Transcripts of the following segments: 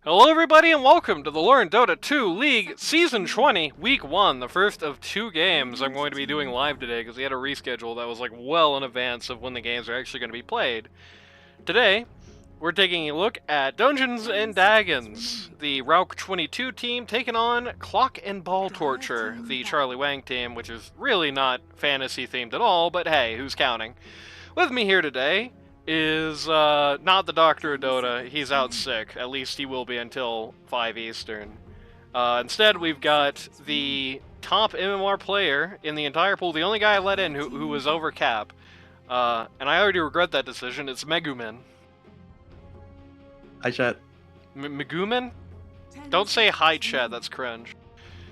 Hello everybody and welcome to the Learn Dota 2 League Season 20, Week 1, the first of 2 games I'm going to be doing live today because we had a reschedule that was like well in advance of when the games are actually going to be played. Today, we're taking a look at Dungeons and Dagons, the Route 22 team taking on Clock and Ball Torture, the Charlie Wang team, which is really not fantasy themed at all, but hey, who's counting? With me here today is not the Doctor of Dota. He's out sick. At least he will be until 5 Eastern. Instead, we've got the top MMR player in the entire pool, the only guy I let in who was over cap. And I already regret that decision. It's Megumin. Hi, chat. Megumin? Don't say hi, chat. That's cringe.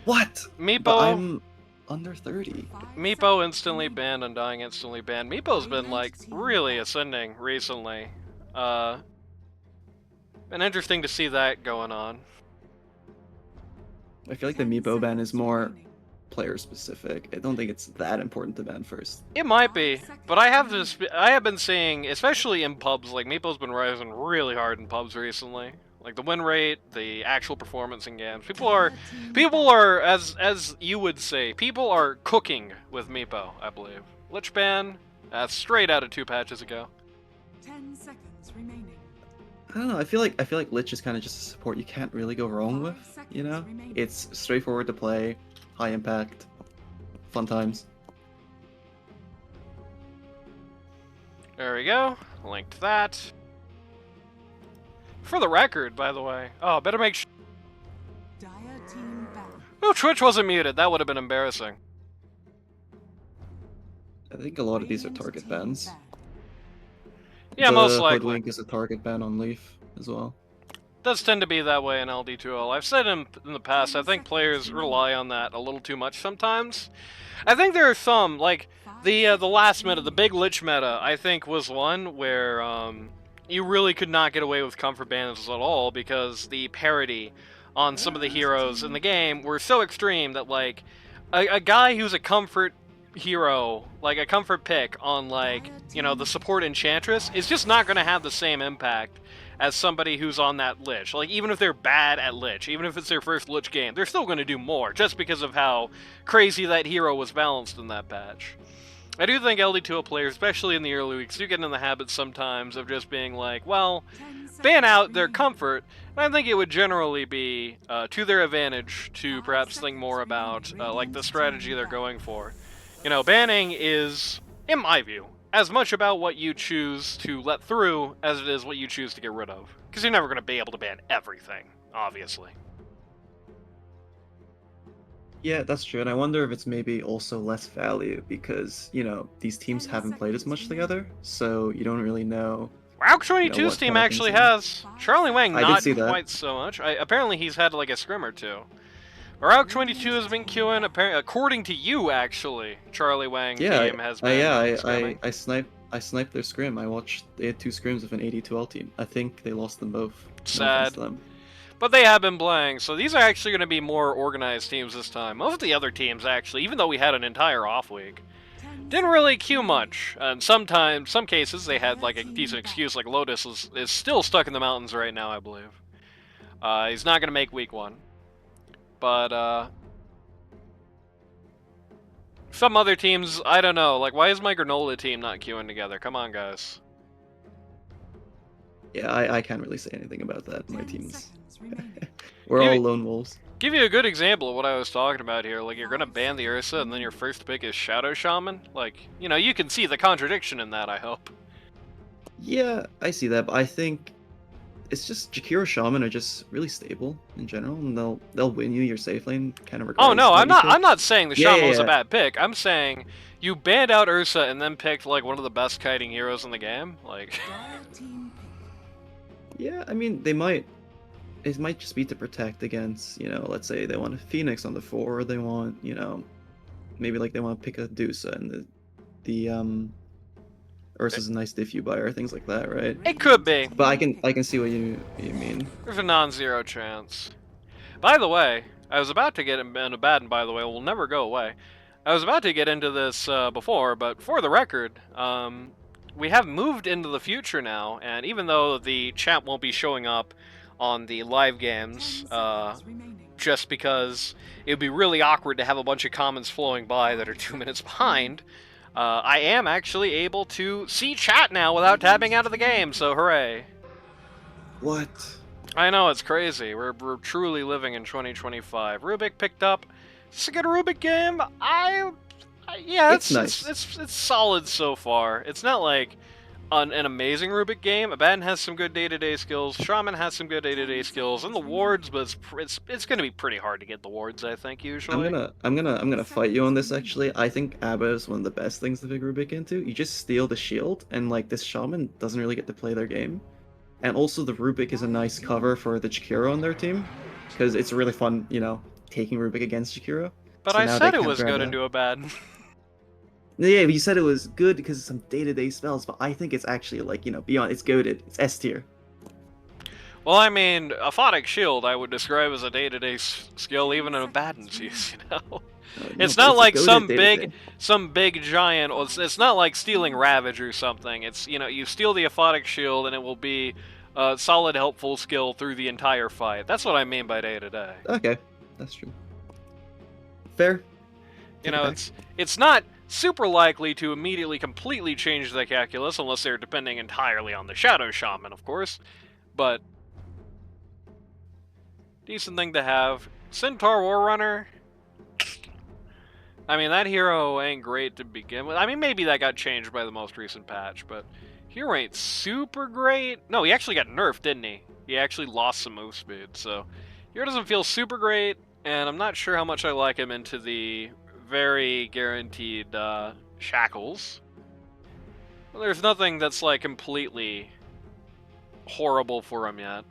What? Meepo. But I'm under 30. Meepo instantly banned, Undying instantly banned. Meepo's been, like, really ascending recently. Been interesting to see that going on. I feel like the Meepo ban is more player specific. I don't think it's that important to ban first. It might be, but I have been seeing, especially in pubs, like Meepo's been rising really hard in pubs recently. Like the win rate, the actual performance in games. People are, as you would say, people are cooking with Meepo, I believe. Lich ban, that's straight out of 2 patches ago. 10 seconds remaining. I don't know. I feel like Lich is kind of just a support you can't really go wrong with. You know, it's straightforward to play, high impact, fun times. There we go. Linked that. For the record, by the way. Oh, better make sure. Oh, Twitch wasn't muted. That would have been embarrassing. I think a lot of these are target bans. Yeah, most likely. Hoodwink is a target ban on Leaf as well. Does tend to be that way in LD2L. I've said in the past, I think players rely on that a little too much sometimes. I think there are some, like, the last meta, the big Lich meta, I think was one where, you really could not get away with comfort bans at all because the parity on some of the heroes in the game were so extreme that, like, a guy who's a comfort hero, like a comfort pick on, like, you know, the support Enchantress is just not going to have the same impact as somebody who's on that Lich. Like, even if they're bad at Lich, even if it's their first Lich game, they're still going to do more just because of how crazy that hero was balanced in that patch. I do think LD2O players, especially in the early weeks, do get in the habit sometimes of just being like, well, ban out their comfort, and I think it would generally be to their advantage to perhaps think more about, like, the strategy they're going for. You know, banning is, in my view, as much about what you choose to let through as it is what you choose to get rid of. Because you're never going to be able to ban everything, obviously. Yeah, that's true, and I wonder if it's maybe also less value because, you know, these teams haven't played as much together, so you don't really know. Route 22's team actually has. Charlie Wang not quite so much. Apparently he's had like a scrim or two. Route 22 has been queuing, according to you, actually. Charlie Wang team has been I sniped their scrim. They had 2 scrims of an 82L team. I think they lost them both. Sad. But they have been playing, so these are actually going to be more organized teams this time. Most of the other teams, actually, even though we had an entire off week, didn't really queue much. And some cases, they had like a decent excuse, like Lotus is still stuck in the mountains right now, I believe. He's not going to make week 1. But, some other teams, I don't know. Like, why is my Granola team not queuing together? Come on, guys. Yeah, I can't really say anything about that. My team's... We're all lone wolves. Give you a good example of what I was talking about here. Like, you're gonna ban the Ursa, and then your first pick is Shadow Shaman? Like, you know, you can see the contradiction in that, I hope. Yeah, I see that, but I think it's just Jakiro Shaman are just really stable in general, and they'll win you your safe lane kind of regardless. Oh no, I'm not saying the Shaman was a bad pick. I'm saying you banned out Ursa and then picked like one of the best kiting heroes in the game. Like, yeah, I mean they might. It might just be to protect against, you know, let's say they want a Phoenix on the 4, or they want, you know, maybe like they want to pick a Dusa and the Ursa's a nice diffuse buyer, things like that, right? It could be. But I can see what you mean. There's a non-zero chance. By the way, I was about to get into bad, and by the way, will never go away. I was about to get into this before, but for the record, we have moved into the future now, and even though the chat won't be showing up on the live games, 10 seconds remaining. just because it would be really awkward to have a bunch of comments flowing by that are 2 minutes behind. I am actually able to see chat now without tabbing out of the game, so hooray. What? I know, it's crazy. We're truly living in 2025. Rubik picked up. Is this a good Rubik game? Yeah, It's nice. It's solid so far. It's not like an amazing Rubik game. Abaddon has some good day-to-day skills. Shaman has some good day-to-day skills, and the wards, but it's going to be pretty hard to get the wards, I think, usually. I'm gonna fight you on this actually. I think Abba is one of the best things to pick Rubik into. You just steal the shield, and like this shaman doesn't really get to play their game. And also the Rubik is a nice cover for the Jakiro on their team, because it's really fun, you know, taking Rubik against Jakiro. But So I now said they it can't was grab good that. into Abaddon. Yeah, but you said it was good because of some day-to-day spells, but I think it's actually like, you know, beyond. It's goated. It's S tier. Well, I mean, Aphotic Shield I would describe as a day-to-day skill even in Abaddon's use, you know? No, It's but not a like goated day-to-day. some big giant, or it's not like stealing Ravage or something. It's, you know, you steal the Aphotic Shield and it will be a solid helpful skill through the entire fight. That's what I mean by day-to-day. Okay, that's true. Fair. You Take know, it back. it's not super likely to immediately completely change the calculus unless they're depending entirely on the Shadow Shaman, of course. But decent thing to have. Centaur Warrunner. I mean, that hero ain't great to begin with. I mean, maybe that got changed by the most recent patch, but hero ain't super great. No, he actually got nerfed, didn't he? He actually lost some move speed, so hero doesn't feel super great, and I'm not sure how much I like him into the very guaranteed shackles. Well, there's nothing that's like completely horrible for him yet.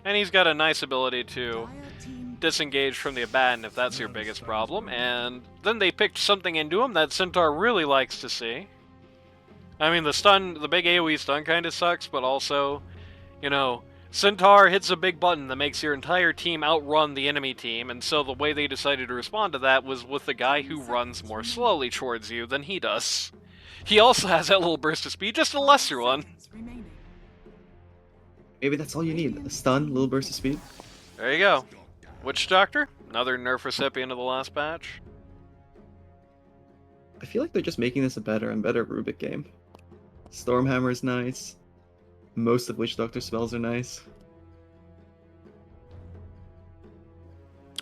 And he's got a nice ability to Dire team disengage from the Abaddon if that's your biggest problem, and then they picked something into him that Centaur really likes to see. I mean, the big AoE stun kind of sucks, but also, you know, Centaur hits a big button that makes your entire team outrun the enemy team, and so the way they decided to respond to that was with the guy who runs more slowly towards you than he does. He also has that little burst of speed, just a lesser one. seconds remaining. Maybe that's all you need. A stun, little burst of speed. There you go. Witch Doctor, another nerf recipient of the last patch. I feel like they're just making this a better and better Rubik game. Stormhammer is nice. Most of Witch Doctor spells are nice.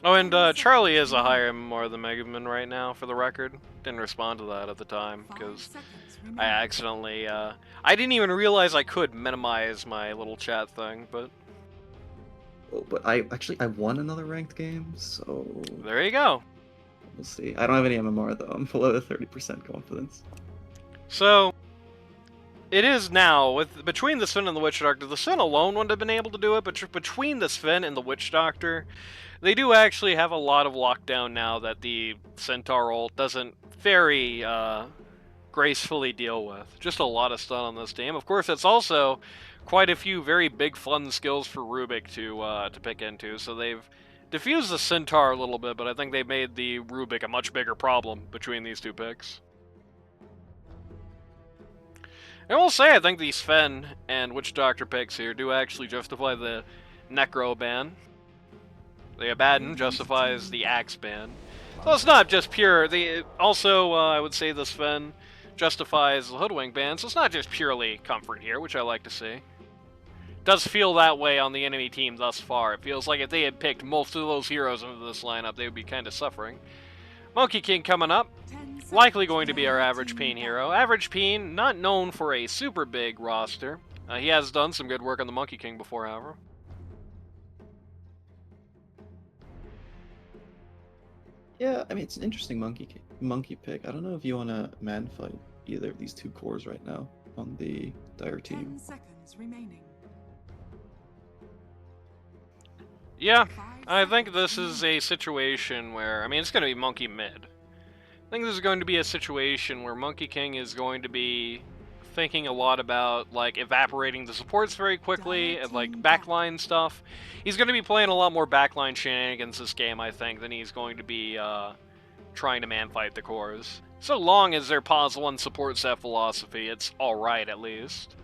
Oh, and Charlie is a higher MMR than Megaman right now, for the record. Didn't respond to that at the time, 5 because seconds I remaining. accidentally, I didn't even realize I could minimize my little chat thing, but Oh, but I won another ranked game, so there you go. we'll see. I don't have any MMR though. I'm below the 30% confidence. So, it is now, between the Sven and the Witch Doctor, the Sven alone wouldn't have been able to do it, but between the Sven and the Witch Doctor, they do actually have a lot of lockdown now that the Centaur ult doesn't very gracefully deal with. Just a lot of stun on this team. Of course, it's also quite a few very big fun skills for Rubik to pick into, so they've diffused the Centaur a little bit, but I think they made the Rubik a much bigger problem between these two picks. I will say, I think the Sven and Witch Doctor picks here do actually justify the Necro ban. The Abaddon justifies the Axe ban. So it's not just pure. Also, I would say the Sven justifies the Hoodwink ban, so it's not just purely comfort here, which I like to see. Does feel that way on the enemy team thus far. It feels like if they had picked most of those heroes into this lineup, they would be kind of suffering. Monkey King coming up. 10 seconds Likely going to be our Dire average team Peen down. hero. Average Peen, not known for a super big roster. He has done some good work on the Monkey King before, however. Yeah, I mean it's an interesting monkey pick. I don't know if you want to man fight either of these two cores right now on the Dire 10 team. seconds remaining. Yeah, 5 I think seconds this is remaining. a situation where, I mean, it's going to be Monkey mid. I think this is going to be a situation where Monkey King is going to be thinking a lot about, like, evaporating the supports very quickly and, like, backline stuff. He's going to be playing a lot more backline shenanigans this game, I think, than he's going to be trying to man-fight the cores. So long as their pause one support set philosophy, it's alright at least.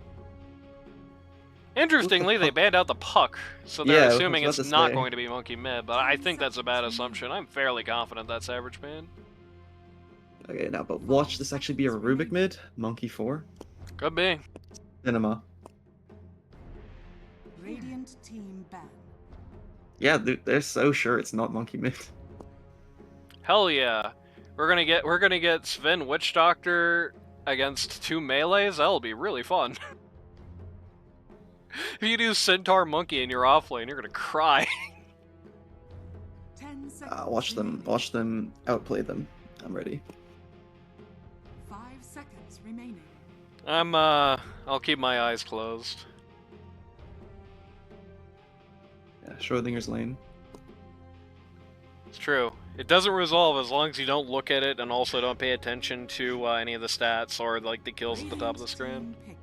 Interestingly, they fuck? banned out the puck, so Yeah, they're I was assuming about it's to not say. going to be monkey mid, but I think that's a bad assumption. I'm fairly confident that's average ban. Okay, now, but watch this actually be a Rubik mid, Monkey 4, Could be. Cinema. Radiant team ban. Yeah, they're so sure it's not Monkey mid. Hell yeah. We're gonna get Sven Witch Doctor against 2 melees. That'll be really fun. If you do Centaur Monkey in your offlane, you're gonna cry. 10 seconds. Watch them outplay them. I'm ready. 5 seconds remaining. I'll keep my eyes closed. Yeah, Schrodinger's lane. It's true. It doesn't resolve as long as you don't look at it and also don't pay attention to any of the stats or like the kills at the top of the screen. Team pick.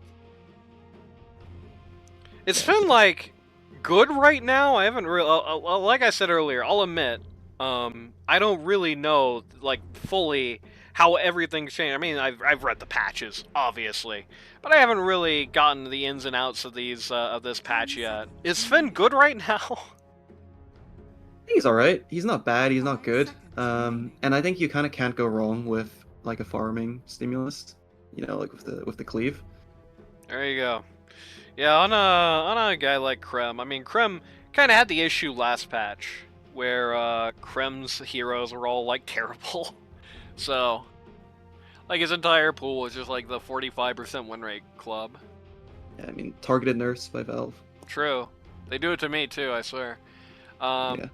It's been like good right now. I haven't really, like I said earlier, I'll admit, I don't really know like fully how everything's changed. I mean, I've read the patches, obviously, but I haven't really gotten the ins and outs of these of this patch yet. Is Sven good right now? He's alright. He's not bad, he's not good. And I think you kinda can't go wrong with like a farming stimulus. You know, like with the cleave. There you go. Yeah, on a guy like Krem, I mean, Krem kind of had the issue last patch where Krem's heroes were all like terrible. So, like his entire pool was just like the 45% win rate club. Yeah, I mean, targeted nerfs by Valve. True, they do it to me too. I swear. Yeah.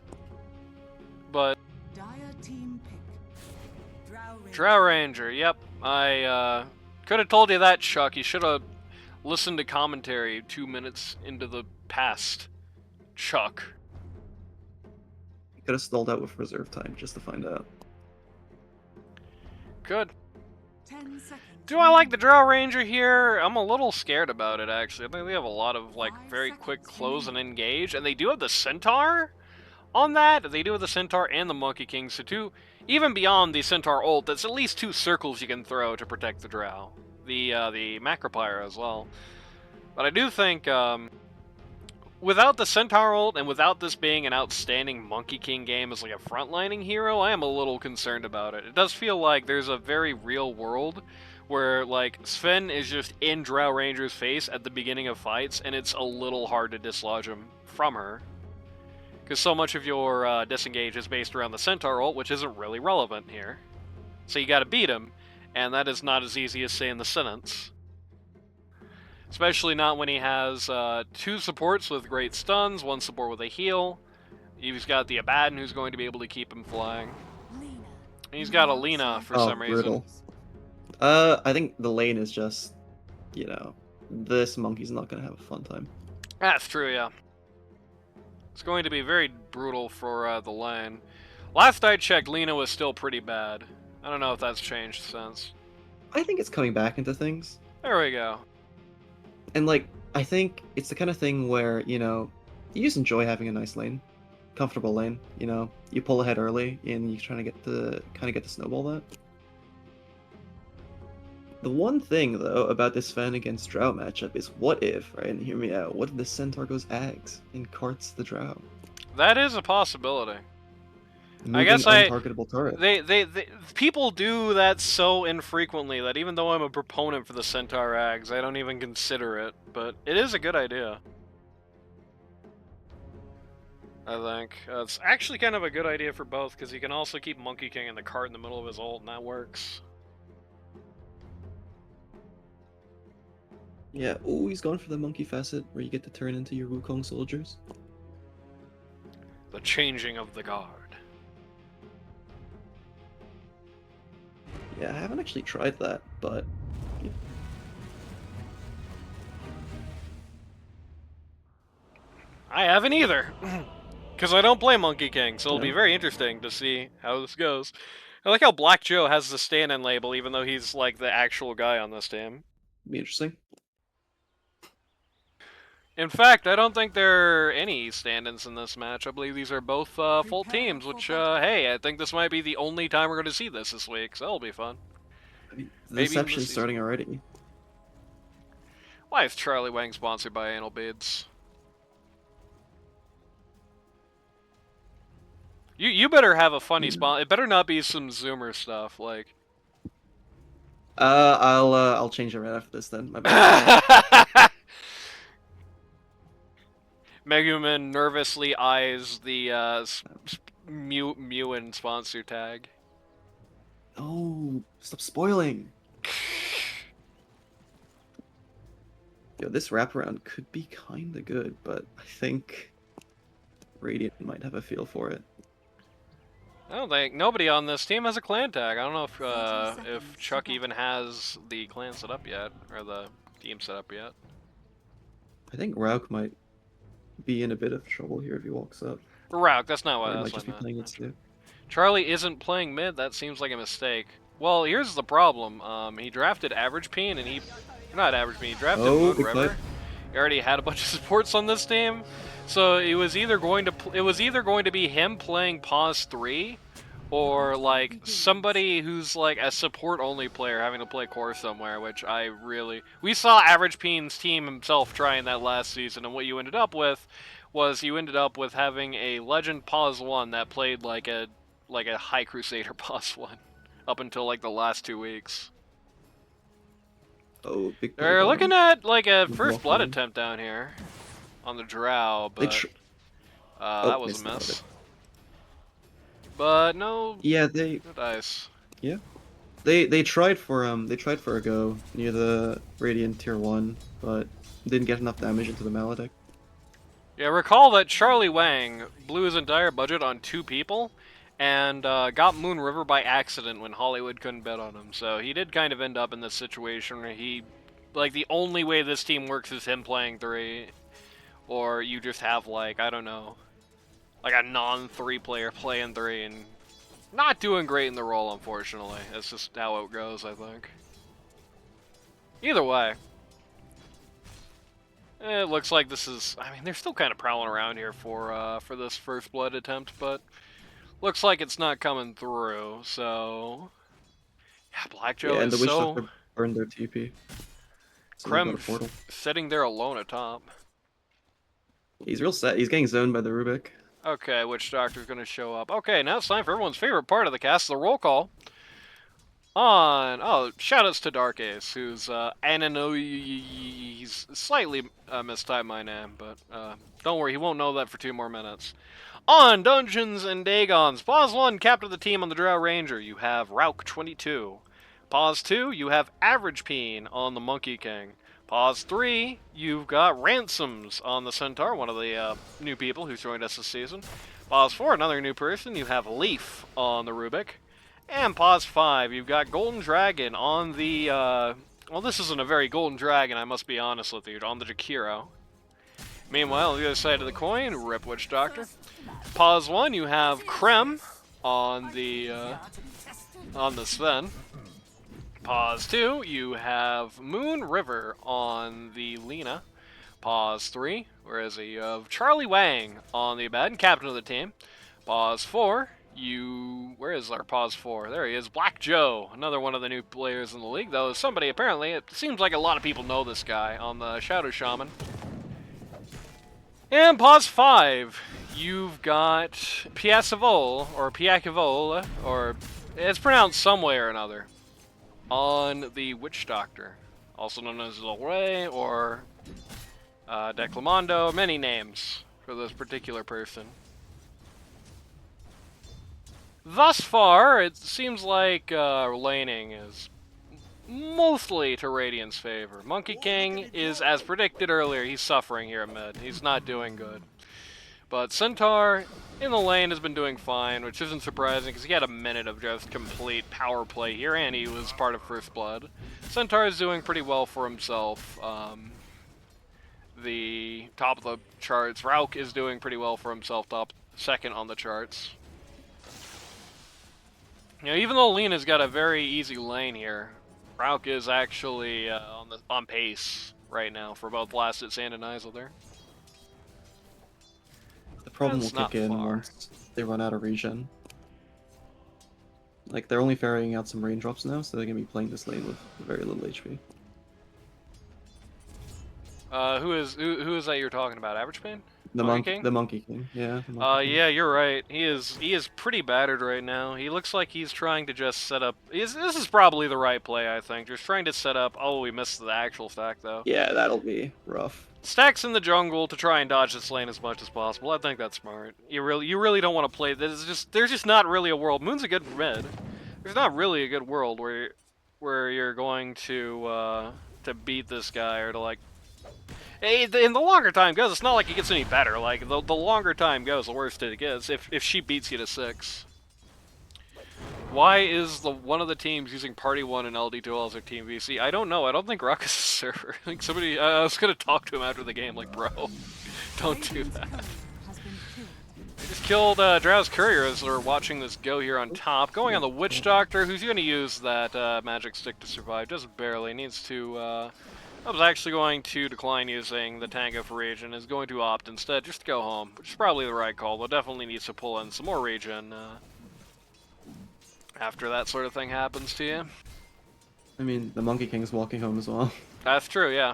But Dire team pick. Drow Ranger, yep. I could have told you that, Chuck. You should have listened to commentary 2 minutes into the past, Chuck. Could have stalled out with reserve time just to find out. Good. 10 seconds. Do I like the Drow Ranger here? I'm a little scared about it, actually. I think they have a lot of, like, very quick close and engage, and they do have the Centaur on that. They do have the Centaur and the Monkey King, so even beyond the Centaur ult, that's at least 2 circles you can throw to protect the Drow. The Macropyre as well. But I do think, without the Centaur ult, and without this being an outstanding Monkey King game as, like, a frontlining hero, I am a little concerned about it. It does feel like there's a very real world where, like, Sven is just in Drow Ranger's face at the beginning of fights, and it's a little hard to dislodge him from her. Because so much of your disengage is based around the Centaur ult, which isn't really relevant here. So you gotta beat him, and that is not as easy as saying the sentence. Especially not when he has 2 supports with great stuns, 1 support with a heal. He's got the Abaddon who's going to be able to keep him flying. And he's got a Lina for some reason. Brutal. I think the lane is just, you know, this monkey's not gonna have a fun time. That's true, yeah. It's going to be very brutal for the lane. Last I checked, Lina was still pretty bad. I don't know if that's changed since. I think it's coming back into things. There we go. And like, I think it's the kind of thing where, you know, you just enjoy having a nice lane. Comfortable lane, you know. You pull ahead early and you're trying to get to snowball that. The one thing though about this Sven against Drow matchup is what if, right? And hear me out, what if the Centaur goes Ags and carts the Drow? That is a possibility. Moving guess untargetable turret. They people do that so infrequently that even though I'm a proponent for the Centaur Ags, I don't even consider it. But it is a good idea. I think. It's actually kind of a good idea for both, because you can also keep Monkey King in the cart in the middle of his ult, and that works. Yeah, oh, he's going for the monkey facet, where you get to turn into your Wukong soldiers. The changing of the guard. Yeah, I haven't actually tried that, but... yeah. I haven't either. Because I don't play Monkey King, so it'll be No. very interesting to see how this goes. I like how Black Joe has the stand-in label, even though he's like the actual guy on this team. Be interesting. In fact, I don't think there are any stand-ins in this match. I believe these are both full teams, which, hey, I think this might be the only time we're going to see this week, so that'll be fun. I mean, the Maybe deception's this starting already. Why is Charlie Wang sponsored by Anal Beads? You better have a funny sponsor. It better not be some Zoomer stuff, like. I'll change it right after this then. My bad. Megumin nervously eyes the Mewin sponsor tag. Oh, stop spoiling. Yo, this wraparound could be kinda good, but I think Radiant might have a feel for it. I don't think nobody on this team has a clan tag. I don't know 30 if seconds Chuck to go. even has the clan set up yet, or the team set up yet. I think Rauk might be in a bit of trouble here if he walks up. Rauk, that's not Or what he that's might what just I be meant. playing it too. Charlie isn't playing mid. That seems like a mistake. Well, here's the problem. He drafted Average Peen, and not Average Peen. He drafted Oh, Moon big River. fight. He already had a bunch of supports on this team, so it was either going to be him playing Pause 3, or like somebody who's like a support only player having to play core somewhere. Which we saw Average Peen's team himself trying that last season, and what you ended up with was having a Legend Pause 1 that played like a High Crusader Pause 1 up until like the last 2 weeks. Oh, big play They're bottom. looking at like a Good first block blood on him. attempt down here on the Drow, They but tr- that was a missed out miss. it. But no, Yeah, no dice. they tried for a go near the Radiant tier 1, but didn't get enough damage into the Maledicт. Yeah, recall that Charlie Wang blew his entire budget on 2 people, and got Moon River by accident when Hollywood couldn't bet on him. So he did kind of end up in this situation where the only way this team works is him playing 3, or you just have like, I don't know, like a non-3 player playing 3 and not doing great in the role, unfortunately. That's just how it goes, I think. Either way. It looks like this is, I mean, they're still kind of prowling around here for this first blood attempt, but looks like it's not coming through, so... Yeah, Black Joe Yeah, and the is Witch so... Doctor burned their TP. So they've got Krem a portal. sitting there alone atop. He's real set. He's getting zoned by the Rubik. Okay, Witch Doctor's gonna show up. Okay, now it's time for everyone's favorite part of the cast, the roll call. Shoutouts to Dark Ace, who's, and I know he's slightly mistyped my name, but don't worry, he won't know that for 2 more minutes. On Dungeons and Dagons, Pause 1, captain of the team on the Drow Ranger, you have Rauk 22. Pause 2, you have Average Peen on the Monkey King. Pause 3, you've got Ransoms on the Centaur, one of the new people who's joined us this season. Pause 4, another new person, you have Leaf on the Rubik. And pause 5, you've got Golden Dragon on the, well, this isn't a very Golden Dragon, I must be honest with you, on the Jakiro. Meanwhile, on the other side of the coin, Rip Witch Doctor. Pause 1, you have Krem on the Sven. Pause 2, you have Moon River on the Lena. Pause 3, where is he? You have Charlie Wang on the Abaddon, captain of the team. Pause 4, where is our pause 4? There he is, Black Joe, another one of the new players in the league, though somebody apparently, it seems like a lot of people know this guy on the Shadow Shaman. And pause 5, you've got Piacevol, or Piacevola, or it's pronounced some way or another, on the Witch Doctor, also known as Lorray or Declamando, many names for this particular person. Thus far, it seems like laning is mostly to Radiant's favor. Monkey King is, as predicted earlier, he's suffering here at mid. He's not doing good. But Centaur in the lane has been doing fine, which isn't surprising because he had a minute of just complete power play here, and he was part of First Blood. Centaur is doing pretty well for himself. The top of the charts. Rauk is doing pretty well for himself, second on the charts. You know, even though Lena's got a very easy lane here, Rauk is actually on pace right now for both Last Hits and Denial there. The problem That's will not kick in far. once they run out of regen. Like, they're only ferrying out some raindrops now, so they're gonna be playing this lane with very little HP. Who is that you're talking about? Average Pain? The Monkey monkey, King? the Monkey King. Yeah. The Monkey King. Yeah, you're right. He is pretty battered right now. He looks like he's trying to just set up. This is probably the right play, I think. Just trying to set up. Oh, we missed the actual stack though. Yeah, that'll be rough. Stacks in the jungle to try and dodge this lane as much as possible. I think that's smart. You really don't want to play. There's just not really a world. Moon's a good mid. There's not really a good world where you're going to beat this guy or to like. In the longer time goes, it's not like it gets any better. Like the longer time goes, the worse it gets. If she beats you to 6. Why is one of the teams using Party 1 and LD2L as their team VC? I don't know. I don't think Rock is a server. I think somebody. I was gonna talk to him after the game, like, bro, don't do that. They just killed Drow's Courier as they're watching this go here on top. Going on the Witch Doctor, who's going to use that magic stick to survive. Just barely. Needs to. I was actually going to decline using the Tango for regen. Is going to opt instead just to go home, which is probably the right call. But definitely needs to pull in some more regen after that sort of thing happens to you. I mean, the Monkey King's walking home as well. That's true, yeah.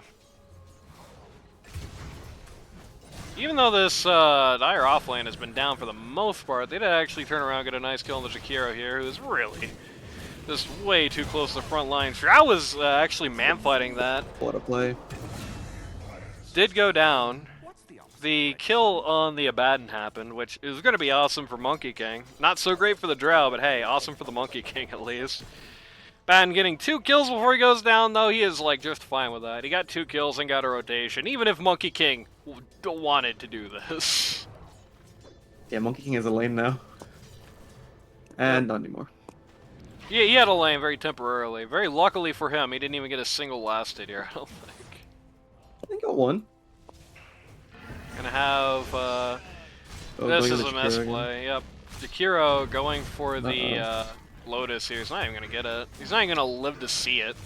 Even though this Dire offlane has been down for the most part, they did actually turn around and get a nice kill on the Jakiro here, who is really just way too close to the front line. I was actually man-fighting that. What a play. Did go down. The kill on the Abaddon happened, which is going to be awesome for Monkey King. Not so great for the Drow, but hey, awesome for the Monkey King at least. Abaddon getting 2 kills before he goes down, though, he is like just fine with that. He got 2 kills and got a rotation, even if Monkey King wanted to do this. Yeah, Monkey King has a lane now. And not anymore. Yeah, he had a lane very temporarily. Very luckily for him, he didn't even get a single last hit here, I don't think. I think I won. Gonna have, this is a misplay, yep. Jakiro going for the, Lotus here. He's not even gonna get it. He's not even gonna live to see it.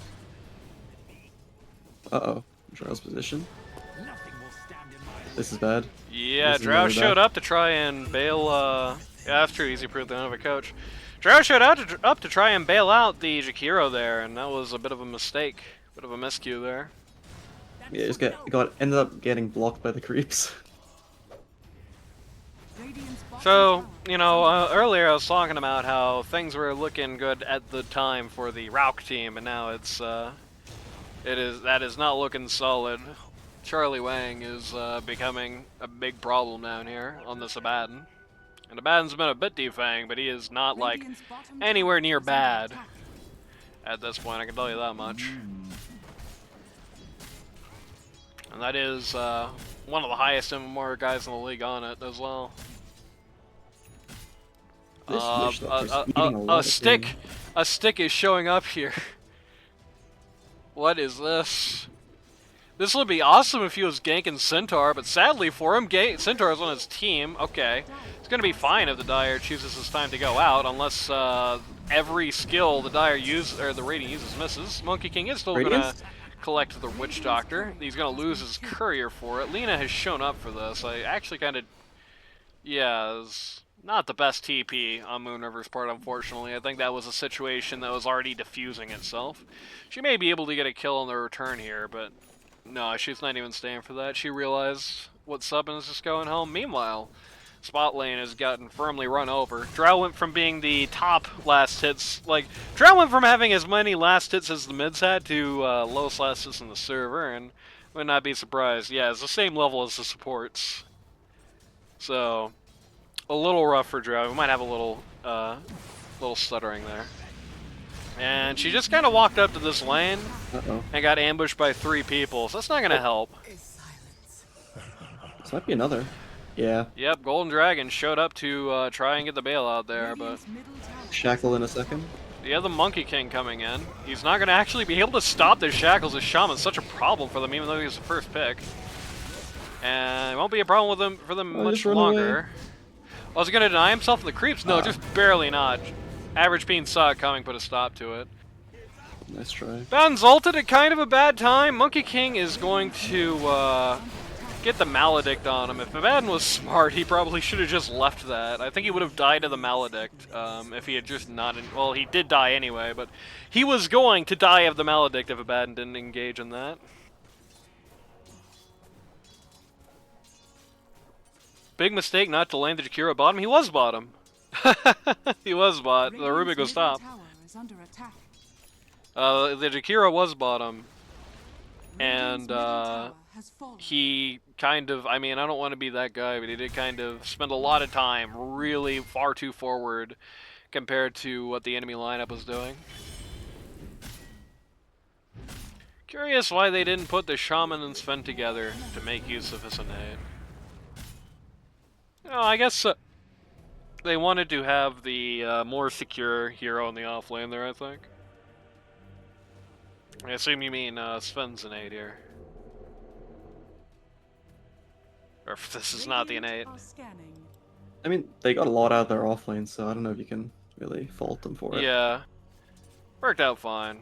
Uh-oh. Drow's position. This is bad. Yeah, This is Drow really showed bad. up to try and bail, yeah, that's true, easy proof they don't have a coach. Drow showed up to try and bail out the Jakiro there, and that was a bit of a mistake. Bit of a miscue there. Yeah, just ended up getting blocked by the creeps. So, you know, earlier I was talking about how things were looking good at the time for the Rauk team, and now that is not looking solid. Charlie Wang is becoming a big problem down here on this Abaddon. And Abaddon's been a bit defang, but he is not, like, anywhere near bad at this point, I can tell you that much. And that is one of the highest MMR guys in the league on it as well. A stick is showing up here. What is this? This would be awesome if he was ganking Centaur, but sadly for him, Centaur's on his team. Okay, it's gonna be fine if the Dire chooses this time to go out, unless every skill the Dire the Radiant uses misses. Monkey King is still gonna collect the Witch Doctor. He's gonna lose his Courier for it. Lena has shown up for this. I actually kind of, yeah, it's not the best TP on Moon River's part, unfortunately. I think that was a situation that was already diffusing itself. She may be able to get a kill on the return here, but no, she's not even staying for that. She realized what's up and is just going home. Meanwhile, Spot Lane has gotten firmly run over. Drow went from being the top last hits, like, Drow went from having as many last hits as the mids had to lowest last hits in the server, and would not be surprised. Yeah, it's the same level as the supports. So, a little rough for Drow. We might have a little stuttering there. And she just kind of walked up to this lane and got ambushed by 3 people, so that's not going to help. This might be another. Yeah. Yep, Golden Dragon showed up to try and get the bailout there, but Shackle in a second. yeah, the Monkey King coming in. He's not going to actually be able to stop the shackles. His Shaman's such a problem for them, even though he's the first pick. And it won't be a problem with them for them much longer. Was he going to deny himself of the creeps? No, just barely not. Average Bean saw it coming, put a stop to it. Nice try. Baden's ulted at kind of a bad time. Monkey King is going to get the Maledict on him. If Abaddon was smart, he probably should have just left that. I think he would have died of the Maledict if he had just not... well, he did die anyway, but he was going to die of the Maledict if Abaddon didn't engage in that. big mistake not to land the Jakiro bottom. He was bottom. He was bot. The Rubik was top. Tower is under attack. The Jakiro was bottom. And, Radiant's middle tower has fallen. he kind of, I mean, I don't want to be that guy, but he did kind of spend a lot of time really far too forward compared to what the enemy lineup was doing. Curious why they didn't put the Shaman and Sven together to make use of his innate. You know, I guess they wanted to have the more secure hero in the offlane there, I think. I assume you mean Sven's innate here. Or if this is not the innate. Radiant are scanning. I mean, they got a lot out of their offlane, so I don't know if you can really fault them for it. Yeah. Worked out fine.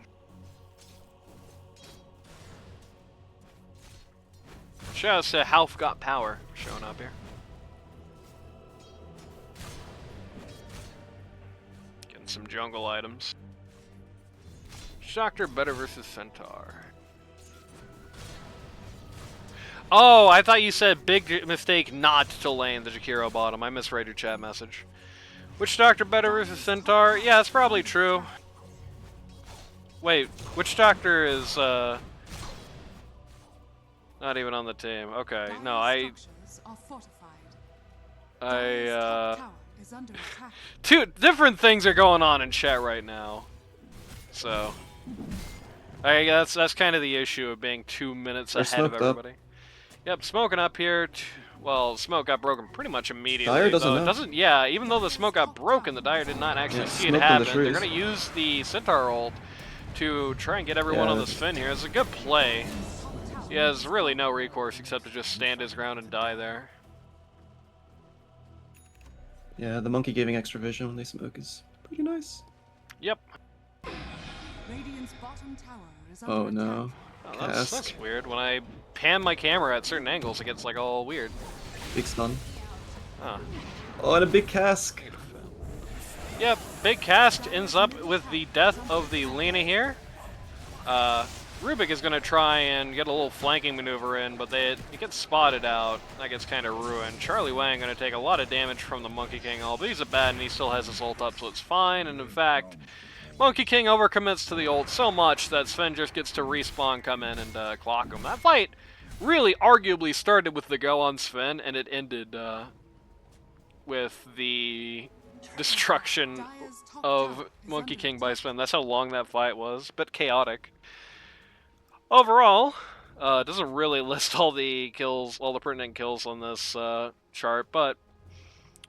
Shouts to Half Got Power showing up here. Getting some jungle items. Doctor better versus Centaur. Oh, I thought you said big mistake not to lane the Jakiro bottom. I misread your chat message. Which Doctor better versus Centaur? Yeah, that's probably true. Wait, which Doctor is not even on the team? Okay, no, Dire structures are fortified. Dire's top I tower is under attack. two different things are going on in chat right now. So that's kind of the issue of being 2 minutes They're ahead of smoked up. everybody. Yep, smoking up here. Well, smoke got broken pretty much immediately. Dire doesn't though it know. doesn't. Yeah, even though the smoke got broken, the Dire did not actually Yeah, see it smoked in the happen. They're trees. gonna use the Centaur ult to try and get everyone Yeah. on this Finn here. It's a good play. He has really no recourse except to just stand his ground and die there. Yeah, the monkey giving extra vision when they smoke is pretty nice. Yep. Radiant's bottom tower is under Oh attack. no. Oh, that's Cask. weird. When I pan my camera at certain angles, it gets like all weird. Big stun. Huh. Oh, and a big cask. Yep, big cast ends up with the death of the Lena here. Rubik is going to try and get a little flanking maneuver in, but it gets spotted out. That gets kind of ruined. Charlie Wang going to take a lot of damage from the Monkey King ult, but he's a bad and he still has his ult up, so it's fine. And in fact, Monkey King overcommits to the ult so much that Sven just gets to respawn, come in, and clock him. That fight really arguably started with the go on Sven, and it ended with the destruction Dire's top of tower is Monkey under King by attack. Sven. That's how long that fight was, but chaotic. Overall, it doesn't really list all the kills, all the pertinent kills on this chart, but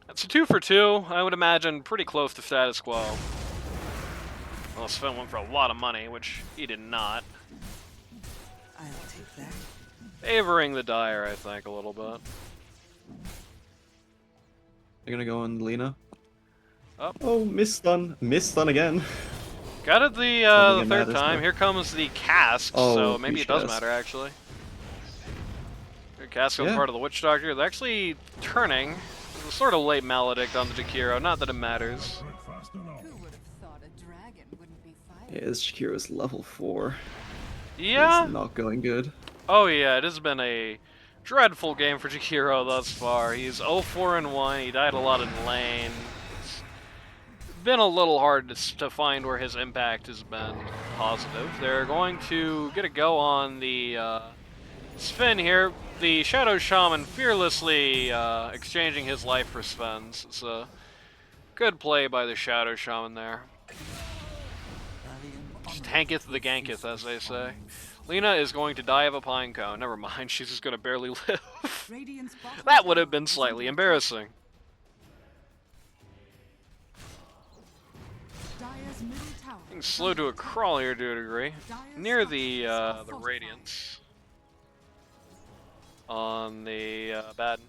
it's a 2 for 2. I would imagine pretty close to status quo. Well, Sven went for a lot of money, which he did not. I'll take that. Favoring the Dire, I think, a little bit. They're gonna go on Lena. Up. Oh, miss stun. Miss stun again. Got it the Don't think it third matters, time. though. Here comes the cask, Oh, so maybe huge it does cask. matter, actually. The cask is Yeah. part of the Witch Doctor. They're actually turning. It's a sort of late Maledict on the Jakiro, not that it matters. Who would have thought a dragon wouldn't be fighting? Yeah, this Shakira is level 4. Yeah? It's not going good. Oh yeah, it has been a dreadful game for Jakiro thus far. He's 0-4-1, he died a lot in lane. It's been a little hard to find where his impact has been positive. They're going to get a go on the Sven here. The Shadow Shaman fearlessly exchanging his life for Sven's. It's a good play by the Shadow Shaman there. Just tanketh the ganketh, as they say. Lena is going to die of a pine cone. Never mind, she's just going to barely live. Radiant's bottom That would have tower been is slightly under embarrassing. attack. Dire's middle tower Being is slow under to a attack. crawl here to a degree. Dire's Near the structures are the fortified. Radiance. On the bad.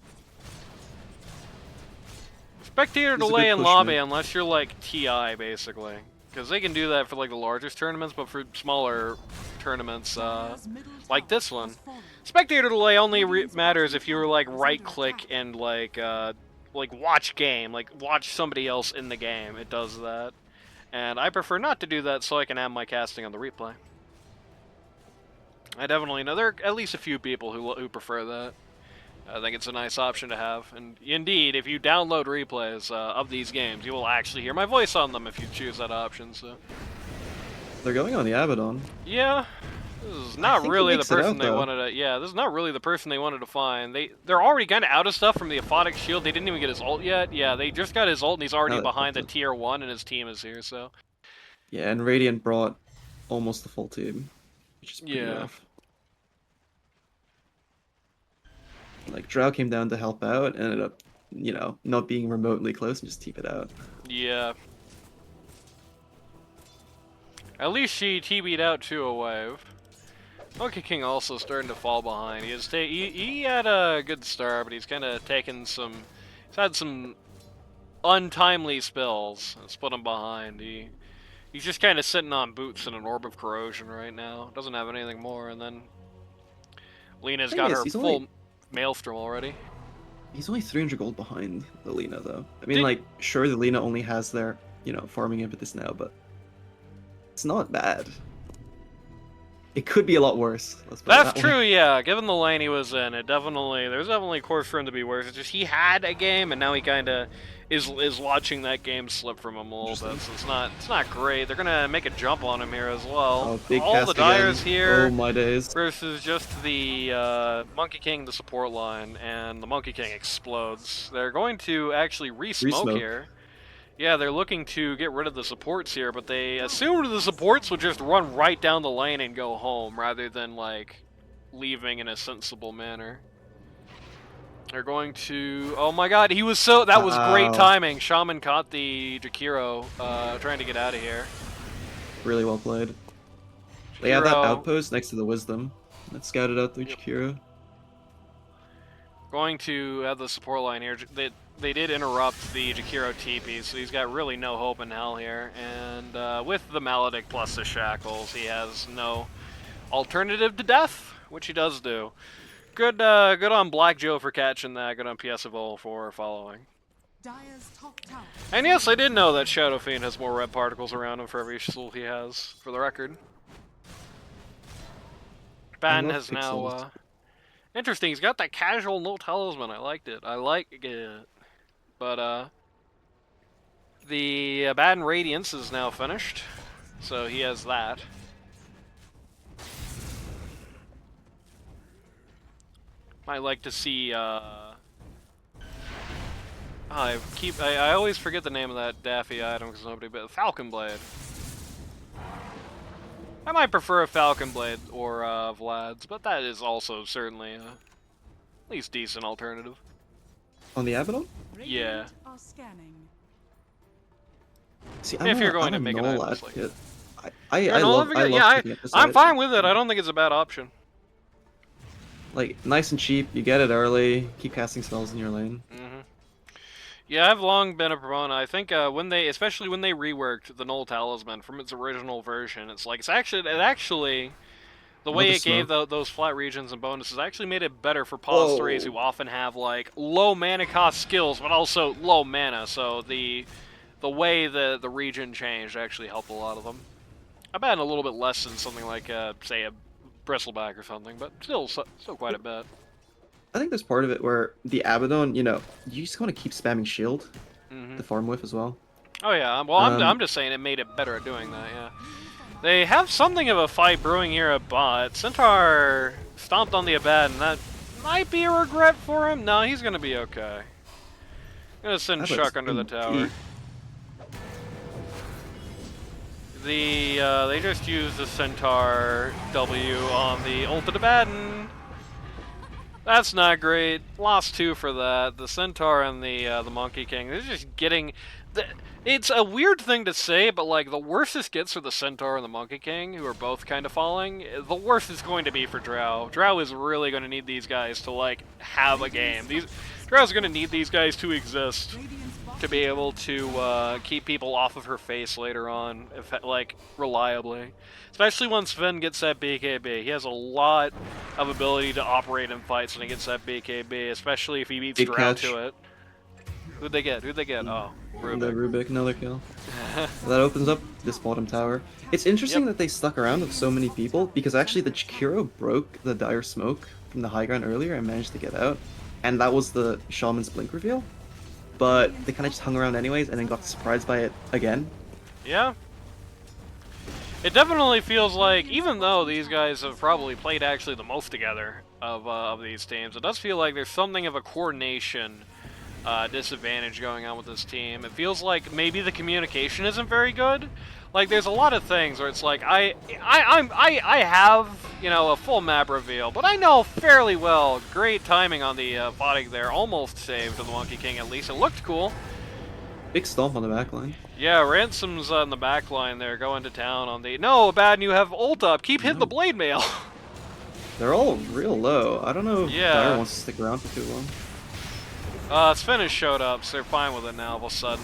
Spectator It's a delay good in push, lobby man. unless you're like TI basically. Because they can do that for like the largest tournaments, but for smaller tournaments, Dire's middle like tower this one. has fallen. Spectator delay only matters if you were like right click and like watch game, like watch somebody else in the game. It does that. And I prefer not to do that so I can have my casting on the replay. I definitely know there are at least a few people who prefer that. I think it's a nice option to have. And indeed, if you download replays of these games, you will actually hear my voice on them if you choose that option. So They're going on the Abaddon. yeah, this is I not think he really the makes it person out, they though. wanted to. Yeah, this is not really the person they wanted to find. They're already kind of out of stuff from the Aphotic Shield. They didn't even get his ult yet. Yeah, they just got his ult, and he's already Now they behind the popped it. tier 1, and his team is here. So Yeah, and Radiant brought almost the full team, which is pretty yeah. rough. Like, Drow came down to help out, and ended up, you know, not being remotely close and just TP it out. Yeah. At least she TB'd out to a wave. Monkey King also starting to fall behind. He had a good start, but he's kind of taken some. He's had some untimely spills. That's put him behind. He's just kind of sitting on boots in an orb of corrosion right now. Doesn't have anything more, and then Lena's Thing got is, her he's full only- maelstrom already. He's only 300 gold behind the Lina, though. I mean, Did- like, sure, the Lina only has their, you know, farming impetus now, but it's not bad. It could be a lot worse. Let's put it That's that true, way. yeah. Given the lane he was in, there's definitely course for him to be worse. It's just he had a game, and now he kind of is watching that game slip from him a little bit. So it's not great. They're gonna make a jump on him here as well. Oh, big All cast the Dyers again. here Oh my days. versus just the Monkey King, the support line, and the Monkey King explodes. They're going to actually re-smoke Re-smoke. here. Yeah, they're looking to get rid of the supports here, but they assumed the supports would just run right down the lane and go home, rather than, like, leaving in a sensible manner. They're going to... Oh my god, he was so... That was great Wow. timing. Shaman caught the Jakiro, trying to get out of here. Really well played. They have that Jakiro outpost next to the Wisdom that scouted out the Jakiro. going to have the support line here. They did interrupt the Jakiro TP, so he's got really no hope in hell here. And with the Maledict plus the Shackles, he has no alternative to death, which he does do. Good on Black Joe for catching that. Good on PSFO for following. Dire's top tower. And yes, I did know that Shadow Fiend has more red particles around him for every soul he has, for the record. Ben love has now, pixels. interesting, he's got that casual no talisman, I liked it. I like it. But, the Abaddon Radiance is now finished, so he has that. Might like to see, I always forget the name of that Daffy item because nobody, but Falcon Blade. I might prefer a Falcon Blade or Vlad's, but that is also certainly at least decent alternative. On the Abaddon? Yeah. Radiant are scanning. See, If you're going to make an null item like advocate. You're I an love advocate? picking up this I'm item. fine with it. I don't think it's a bad option. Like, nice and cheap, you get it early, keep casting spells in your lane. Yeah, I've long been a proponent. I think especially when they reworked the Null Talisman from its original version, it actually, the way Another it gave smoke. those flat regions and bonuses actually made it better for pause 3s who often have like low mana cost skills, but also low mana. So the way the region changed actually helped a lot of them. I bet a little bit less than something like say a Bristleback or something, but still quite a bit. I think there's part of it where the Abaddon, you know, you just want to keep spamming shield Hmm. to farm with as well. Oh yeah, well I'm just saying it made it better at doing that, yeah. They have something of a fight brewing here at bot. Centaur stomped on the Abaddon, that might be a regret for him. No, he's gonna be okay. Gonna send That Chuck looks under the tower. deep. They just used the Centaur W on the ulted Abaddon. That's not great. Lost 2 for that. The Centaur and the Monkey King. They're just getting. It's a weird thing to say, but like the worse this gets for the Centaur and the Monkey King, who are both kind of falling, the worse it's going to be for Drow. Drow is really going to need these guys to like have a game. Drow's going to need these guys to exist Radiant's bottom to be able to keep people off of her face later on, like reliably. Especially once Sven gets that BKB. He has a lot of ability to operate in fights when he gets that BKB, especially if he beats Big Drow catch. to it. Who'd they get? Oh, The Rubik. Rubik, another kill. That opens up this bottom tower. It's interesting that they stuck around with so many people, because actually the Chikiro broke the dire smoke from the high ground earlier and managed to get out. and that was the Shaman's Blink reveal. But they kind of just hung around anyways, and then got surprised by it again. Yeah. It definitely feels like, even though these guys have probably played actually the most together of these teams, it does feel like there's something of a coordination disadvantage going on with this team. It feels like maybe the communication isn't very good. Like, there's a lot of things where it's like, I have, you know, a full map reveal, but I know fairly well, great timing on the botting there, almost saved the Monkey King at least. It looked cool. Big stomp on the backline. Yeah, Ransoms in the back line there, going to town on the... No, Bad, you have ult up. Keep hitting the blade mail. They're all real low. I don't know if Yeah. Dire wants to stick around for too long. Spinach showed up, so they're fine with it now all of a sudden.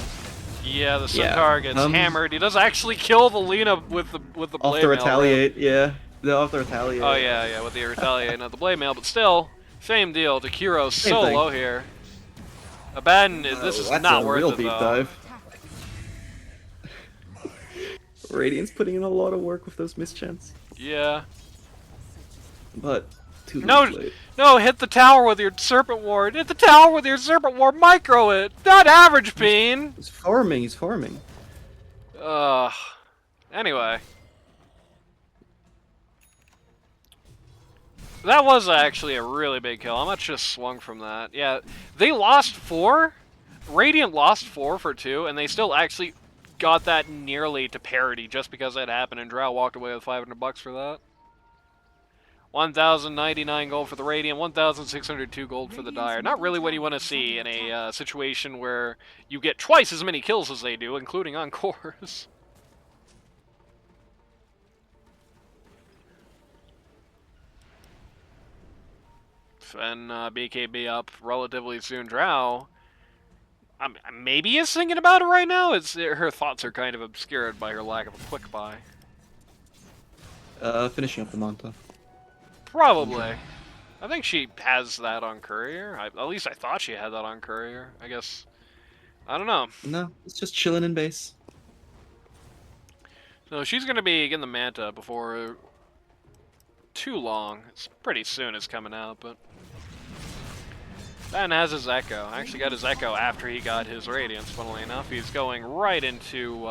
Yeah, the Yeah, Centaur gets hammered. He does actually kill the Lina with the blade Off mail. the retaliate, yeah. They'll have to retaliate. Oh yeah, with the retaliate, not the blade mail, but still, same deal. Takiro's Same so thing. low here. Abaddon, this is That's not a worth real it deep though. dive. Radiant's putting in a lot of work with those mischants. Yeah. But too No, late. no, hit the tower with your Serpent Ward. Hit the tower with your Serpent Ward. Micro it. Not average, Bean. He's farming, he's farming. Anyway. That was actually a really big kill. How much just swung from that? Yeah, they lost 4. Radiant lost 4 for 2, and they still actually got that nearly to parity just because that happened, and Drow walked away with $500 for that. 1,099 gold for the Radiant, 1,602 gold for the Dire. Not really what you want to see in a situation where you get twice as many kills as they do, including on cores. And BKB up relatively soon. Drow, maybe is thinking about it right now. Her thoughts are kind of obscured by her lack of a quick buy. Finishing up the Manta. Probably. I think she has that on Courier. At least I thought she had that on Courier. I guess. I don't know. No, it's just chilling in base. So she's going to be getting the Manta before too long. It's pretty soon it's coming out, but... Ben has his Echo. I actually got his Echo after he got his Radiance, funnily enough. He's going right into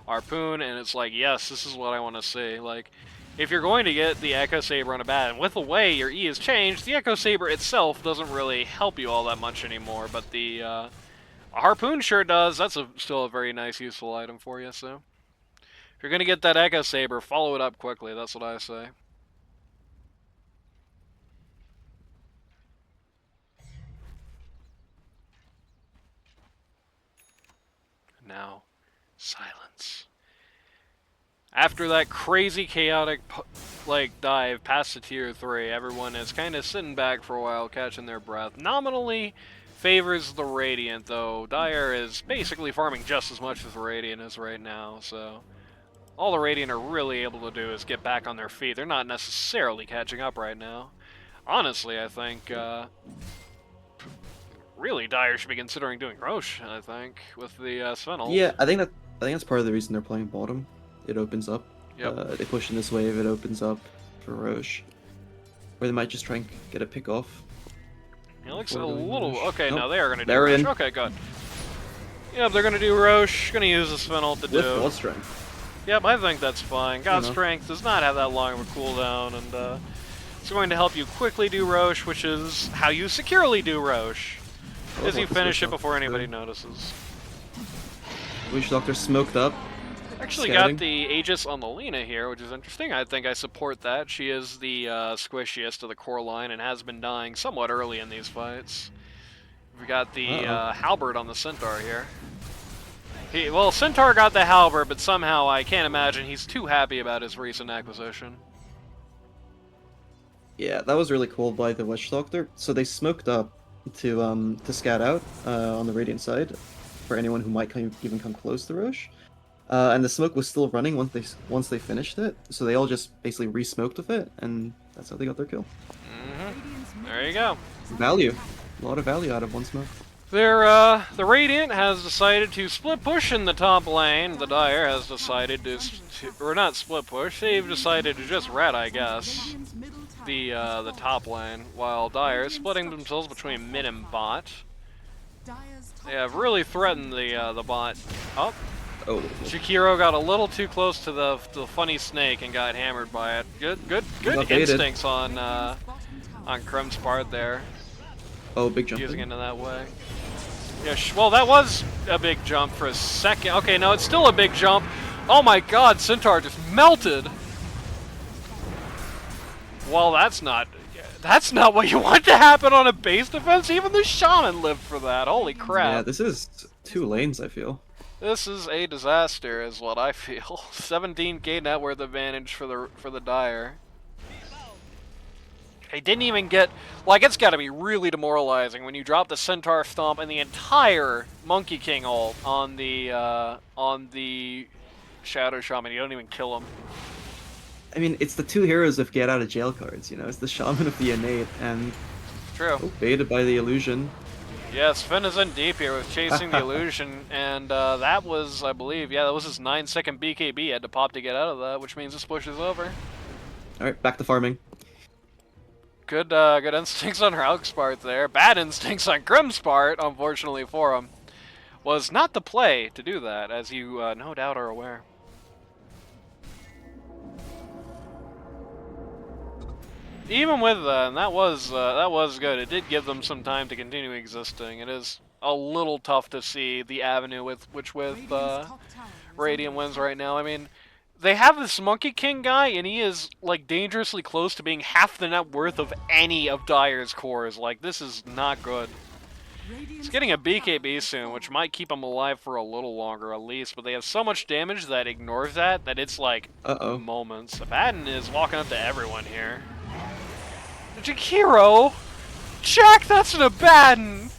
Harpoon, and it's like, yes, this is what I want to see. Like, if you're going to get the Echo Saber on a bat, and with the way your E has changed, the Echo Saber itself doesn't really help you all that much anymore, but the Harpoon sure does. That's still a very nice, useful item for you, so... If you're going to get that Echo Saber, follow it up quickly, that's what I say. Now, silence. After that crazy, chaotic, dive past the tier 3, everyone is kind of sitting back for a while, catching their breath. Nominally favors the Radiant, though. Dire is basically farming just as much as the Radiant is right now, so... All the Radiant are really able to do is get back on their feet. They're not necessarily catching up right now. Honestly, I think, really, Dire should be considering doing Roche, I think, with the Svenel. Yeah, I think that's part of the reason they're playing bottom. It opens up. Yep. They push in this wave, it opens up for Roche. Or they might just try and get a pick off. It looks a Before doing little... Roche. Okay, Nope. now they are going to do They're Roche. in. Okay, good. Yep, they're going to do Roche. Going to use the Svenel to With do... God Strength. Yep, I think that's fine. God know. Strength does not have that long of a cooldown, and it's going to help you quickly do Roche, which is how you securely do Roche. Oh, Is you the finish it Witch before Doctor. anybody notices. Witch Doctor smoked up. Actually Scouting. got the Aegis on the Lina here, which is interesting. I think I support that. She is the squishiest of the core line and has been dying somewhat early in these fights. We got the Halberd on the Centaur here. Well, Centaur got the Halberd, but somehow I can't imagine he's too happy about his recent acquisition. Yeah, that was really cool by the Witch Doctor. So they smoked up to scout out on the Radiant side for anyone who might even come close to Roche. And the smoke was still running once they finished it, so they all just basically re-smoked with it, and that's how they got their kill. There you go. Value. A lot of value out of one smoke. The Radiant has decided to split push in the top lane. The Dire has decided to or not split push, they've decided to just rat, I guess. Radiant's middle tower the top lane, while Dire is splitting themselves between mid and bot. They have really threatened the bot. Oh, Oh, Shakiro got a little too close to the funny snake and got hammered by it. Good got baited. instincts on Krem's part there, oh, big jump. using it in that way. Yeah, well, that was a big jump for a second. Okay, no, it's still a big jump. Oh my God, Centaur just melted. Well, that's not what you want to happen on a base defense. Even the Shaman lived for that. Holy crap. Yeah, this is 2 lanes, I feel. This is a disaster, is what I feel. 17k net worth advantage for the Dire. They didn't even get, like, it's got to be really demoralizing when you drop the Centaur Stomp and the entire Monkey King ult on the Shadow Shaman. You don't even kill him. I mean, it's the 2 heroes of get out of jail cards, you know? It's the Shaman of the Innate, and... True. Oh, baited by the Illusion. Yes, Finn is in deep here with chasing the Illusion, and that was, I believe, yeah, that was his 9-second BKB. He had to pop to get out of that, which means this push is over. Alright, back to farming. Good instincts on Rauk's part there. Bad instincts on Grim's part, unfortunately for him. Was not the play to do that, as you no doubt are aware. Even with that, and that was good. It did give them some time to continue existing. It is a little tough to see the avenue with Radiant wins right now. I mean, they have this Monkey King guy, and he is like dangerously close to being half the net worth of any of Dire's cores. Like, this is not good. He's getting a BKB soon, which might keep him alive for a little longer at least, but they have so much damage that ignores that it's like moments. Abaddon is walking up to everyone here. Jakiro! Jack, that's an Abaddon!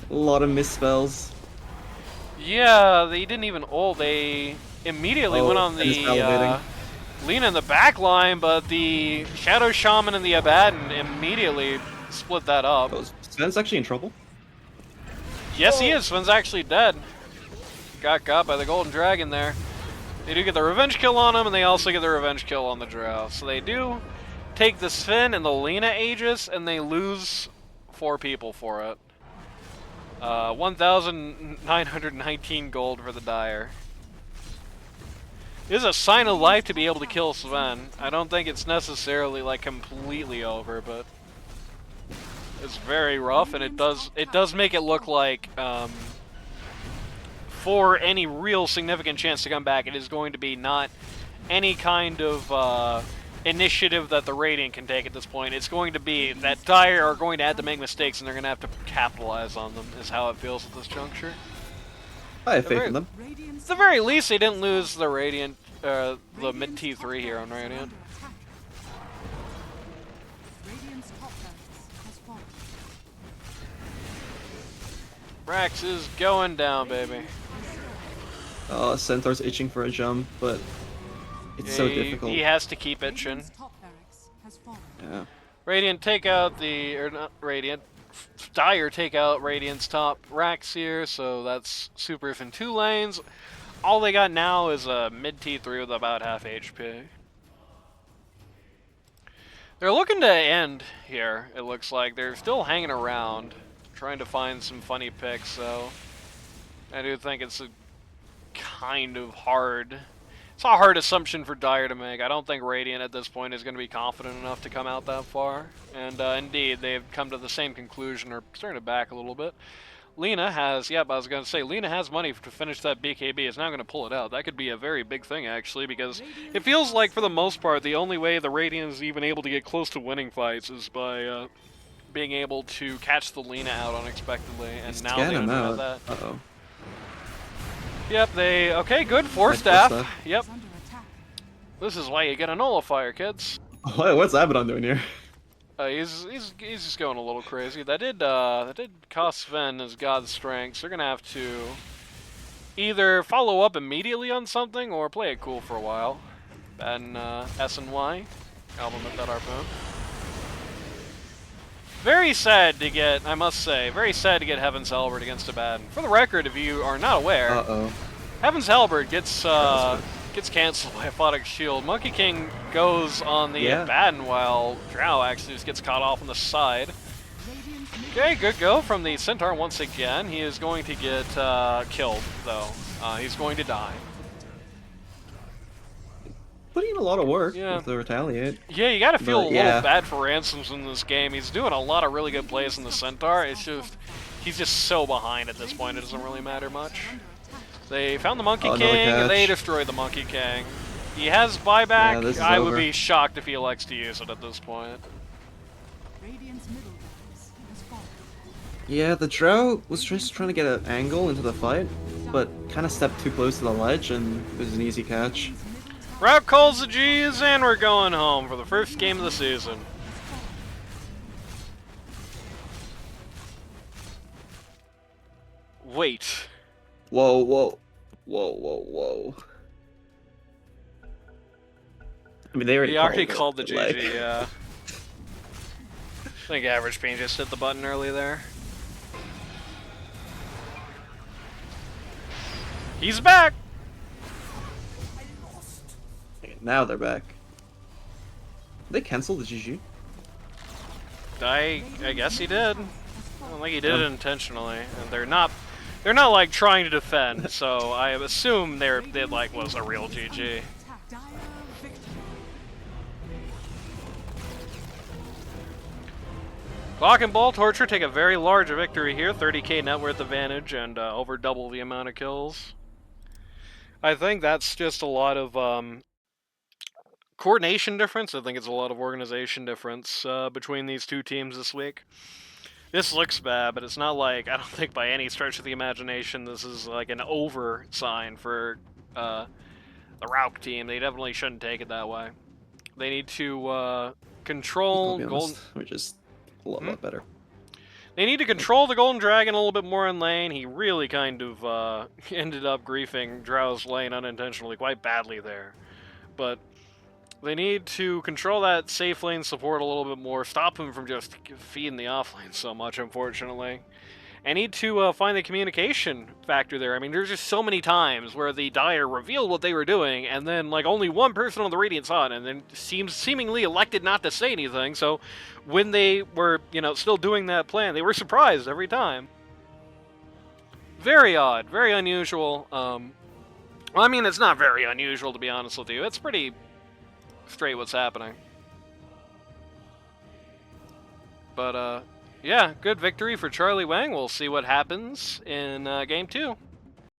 A lot of misspells. Yeah, they didn't even ult. They immediately went on the Lina in the back line, but the Shadow Shaman and the Abaddon immediately split that up. Oh, Sven's actually in trouble? Yes, he is. Sven's actually dead. Got by the Golden Dragon there. They do get the revenge kill on him, and they also get the revenge kill on the Drow. So they do take the Sven and the Lina Aegis, and they lose 4 people for it. 1,919 gold for the Dire. It is a sign of life to be able to kill Sven. I don't think it's necessarily like completely over, but it's very rough, and it does make it look like for any real significant chance to come back, it is going to be not any kind of initiative that the Radiant can take at this point. It's going to be that Dire are going to have to make mistakes, and they're going to have to capitalize on them, is how it feels at this juncture. I have faith in them. At the very least, they didn't lose the Radiant, the mid T3 here on Radiant. Rax is going down, baby. Oh, Centaur's itching for a jump, but it's so difficult. He has to keep itching. Yeah. Radiant take out not Radiant. Dire take out Radiant's top Rax here, so that's supers in 2 lanes. All they got now is a mid T3 with about half HP. They're looking to end here, it looks like. They're still hanging around, trying to find some funny picks, so I do think it's a kind of hard... It's a hard assumption for Dire to make. I don't think Radiant at this point is going to be confident enough to come out that far. And indeed, they've come to the same conclusion, or starting to back a little bit. Lina has, I was going to say, Lina has money to finish that BKB. It's now going to pull it out. That could be a very big thing, actually, because it feels like, for the most part, the only way the Radiant is even able to get close to winning fights is by being able to catch the Lina out unexpectedly. And now they don't have that. Uh-oh. Yep, okay, good. 4 staff. Yep. This is why you get a nullifier, kids. What's Abaddon doing here? He's just going a little crazy. That did cost Sven his god strength, so they're gonna have to either follow up immediately on something or play it cool for a while. And S&Y, album at that harpoon. Very sad to get, I must say, very sad to get Heaven's Halberd against Abaddon. For the record, if you are not aware, Heaven's Halberd gets Gets cancelled by a Photic Shield. Monkey King goes on the Yeah. Abaddon while Drow actually just gets caught off on the side. Okay, good go from the Centaur once again. He is going to get killed, though. He's going to die. Putting in a lot of work Yeah. with the retaliate. Yeah, you gotta feel But, a yeah. little bad for Ransoms in this game. He's doing a lot of really good plays in the Centaur. It's just, he's just so behind at this point, it doesn't really matter much. They found the Monkey Oh, another King, catch. they destroyed the Monkey King. He has buyback. Yeah, this is I would over. be shocked if he elects to use it at this point. Radiant's middle barracks has fallen. Yeah, the Drow was just trying to get an angle into the fight, but kind of stepped too close to the ledge, and it was an easy catch. Route calls the G's, and we're going home for the first game of the season. Wait. Whoa, whoa, whoa, whoa, whoa. I mean, they already called the it, but, like- GG, yeah. I think Average Pain just hit the button early there. He's back! Now they're back. They canceled the GG. I guess he did. I don't think he did it intentionally, and they're not like trying to defend. So I assume it like was a real GG. Dire victory. Clock and Ball Torture take a very large victory here, 30k net worth advantage, and over double the amount of kills. I think that's just a lot of coordination difference. I think it's a lot of organization difference between these two teams this week. This looks bad, but it's not like, I don't think by any stretch of the imagination this is like an over sign for the Rauk team. They definitely shouldn't take it that way. They need to control I'll be Golden... honest, we're just a lot better. They need to control the Golden Dragon a little bit more in lane. He really kind of ended up griefing Drow's lane unintentionally quite badly there. But they need to control that safe lane support a little bit more, stop him from just feeding the off lane so much, unfortunately. And need to find the communication factor there. I mean, there's just so many times where the Dire revealed what they were doing, and then like only one person on the Radiant saw it, and then seemingly elected not to say anything. So when they were, still doing that plan, they were surprised every time. Very odd, very unusual. Well, I mean, it's not very unusual, to be honest with you. It's pretty straight what's happening. But, yeah, good victory for Charlie Wang. We'll see what happens in Game 2.